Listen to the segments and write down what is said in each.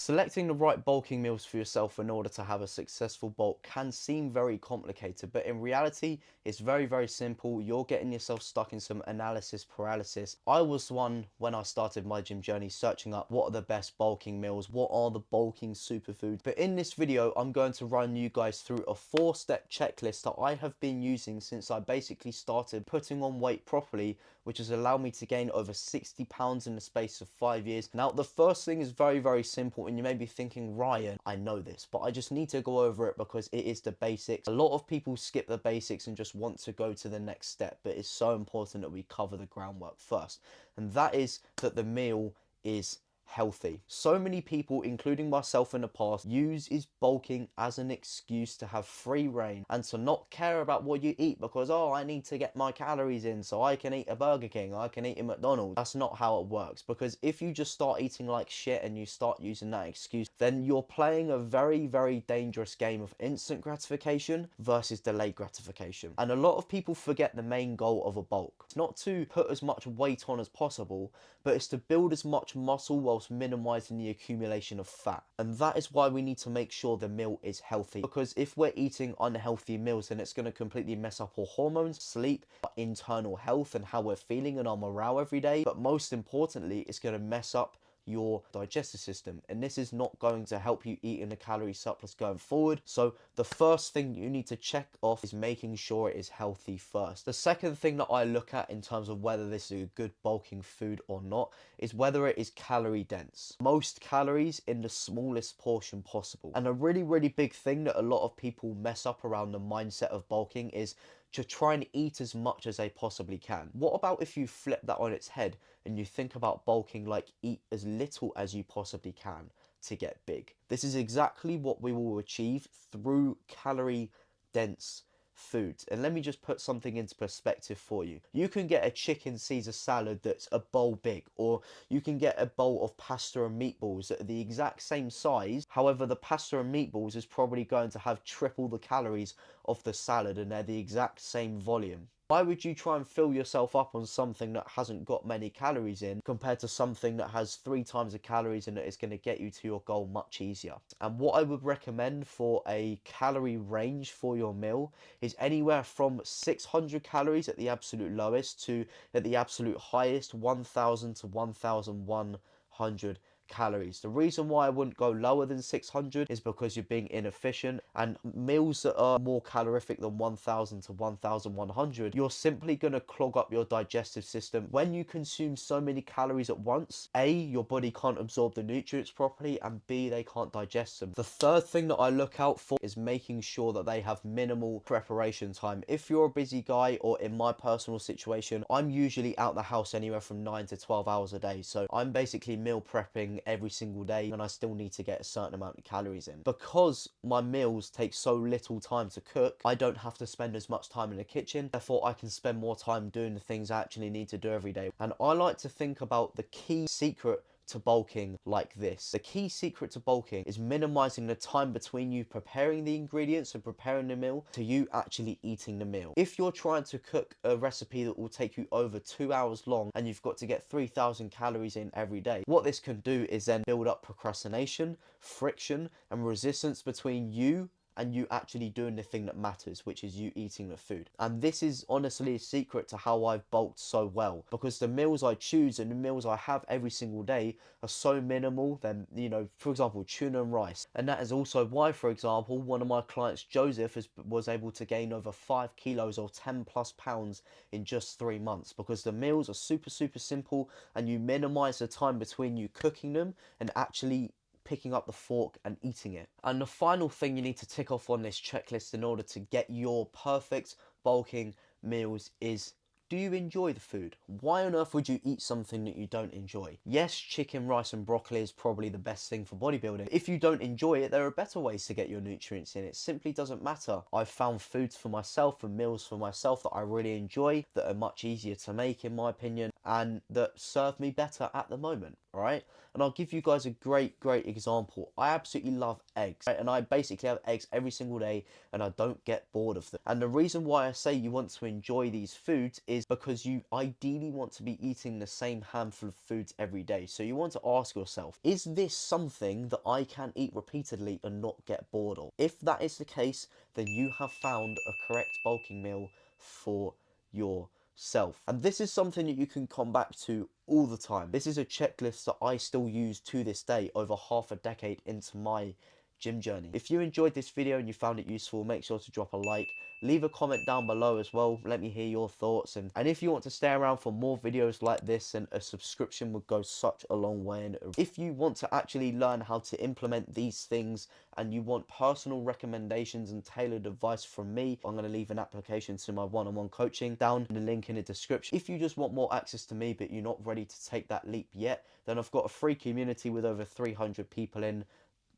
Selecting the right bulking meals for yourself in order to have a successful bulk can seem very complicated, but in reality, it's very, very simple. You're getting yourself stuck in some analysis paralysis. I was one when I started my gym journey searching up what are the best bulking meals, what are the bulking superfoods. But in this video, I'm going to run you guys through a 4-step checklist that I have been using since I basically started putting on weight properly, which has allowed me to gain over 60 pounds in the space of 5 years. Now, the first thing is very, very simple, and you may be thinking, Ryan, I know this, but I just need to go over it because it is the basics. A lot of people skip the basics and just want to go to the next step, but it's so important that we cover the groundwork first. And that is that the meal is healthy. So many people, including myself in the past, use bulking as an excuse to have free reign and to not care about what you eat because, oh, I need to get my calories in so I can eat a Burger King, I can eat a McDonald's. That's not how it works, because if you just start eating like shit and you start using that excuse, then you're playing a very, very dangerous game of instant gratification versus delayed gratification. And a lot of people forget the main goal of a bulk. It's not to put as much weight on as possible, but it's to build as much muscle whilst minimizing the accumulation of fat. And that is why we need to make sure the meal is healthy, because if we're eating unhealthy meals, then it's going to completely mess up our hormones, sleep, our internal health, and how we're feeling and our morale every day. But most importantly, it's going to mess up your digestive system, and this is not going to help you eat in a calorie surplus going forward. So the first thing you need to check off is making sure it is healthy first. The second thing that I look at in terms of whether this is a good bulking food or not is whether it is calorie dense. Most calories in the smallest portion possible. And a really, really big thing that a lot of people mess up around the mindset of bulking is to try and eat as much as they possibly can. What about if you flip that on its head and you think about bulking like eat as little as you possibly can to get big? This is exactly what we will achieve through calorie dense foods. And let me just put something into perspective for you. You can get a chicken Caesar salad that's a bowl big, or you can get a bowl of pasta and meatballs that are the exact same size. However, the pasta and meatballs is probably going to have triple the calories of the salad, and they're the exact same volume. Why would you try and fill yourself up on something that hasn't got many calories in compared to something that has 3 times the calories in it is going to get you to your goal much easier? And what I would recommend for a calorie range for your meal is anywhere from 600 calories at the absolute lowest to at the absolute highest 1000 to 1100 calories. The reason why I wouldn't go lower than 600 is because you're being inefficient, and meals that are more calorific than 1000 to 1100, you're simply going to clog up your digestive system. When you consume so many calories at once, A, your body can't absorb the nutrients properly, and B, they can't digest them. The third thing that I look out for is making sure that they have minimal preparation time. If you're a busy guy, or in my personal situation, I'm usually out the house anywhere from 9 to 12 hours a day, so I'm basically meal prepping every single day, and I still need to get a certain amount of calories in. Because my meals take so little time to cook, I don't have to spend as much time in the kitchen, therefore I can spend more time doing the things I actually need to do every day. And I like to think about the key secret to bulking like this. The key secret to bulking is minimizing the time between you preparing the ingredients and preparing the meal to you actually eating the meal. If you're trying to cook a recipe that will take you over 2 hours long and you've got to get 3000 calories in every day, what this can do is then build up procrastination, friction, and resistance between you and you actually doing the thing that matters, which is you eating the food. And this is honestly a secret to how I've bulked so well, because the meals I choose and the meals I have every single day are so minimal. Then, you know, for example, tuna and rice. And that is also why, for example, one of my clients, Joseph, was able to gain over 5 kilos or 10 plus pounds in just 3 months, because the meals are super, super simple and you minimize the time between you cooking them and actually picking up the fork and eating it. And the final thing you need to tick off on this checklist in order to get your perfect bulking meals is, do you enjoy the food? Why on earth would you eat something that you don't enjoy? Yes, chicken, rice and broccoli is probably the best thing for bodybuilding. If you don't enjoy it, there are better ways to get your nutrients in. It simply doesn't matter. I've found foods for myself and meals for myself that I really enjoy, that are much easier to make in my opinion, and that serve me better at the moment, right? And I'll give you guys a great example. I absolutely love eggs, right? And I basically have eggs every single day and I don't get bored of them. And the reason why I say you want to enjoy these foods is is because you ideally want to be eating the same handful of foods every day. So you want to ask yourself, is this something that I can eat repeatedly and not get bored of? If that is the case, then you have found a correct bulking meal for yourself. And this is something that you can come back to all the time. This is a checklist that I still use to this day, over half a decade into my gym journey. If you enjoyed this video and you found it useful, make sure to drop a like. Leave a comment down below as well. Let me hear your thoughts. And if you want to stay around for more videos like this, then a subscription would go such a long way. And if you want to actually learn how to implement these things and you want personal recommendations and tailored advice from me, I'm going to leave an application to my one-on-one coaching down in the link in the description. If you just want more access to me but you're not ready to take that leap yet, then I've got a free community with over 300 people in.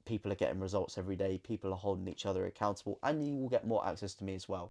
People are getting results every day, people are holding each other accountable, and you will get more access to me as well.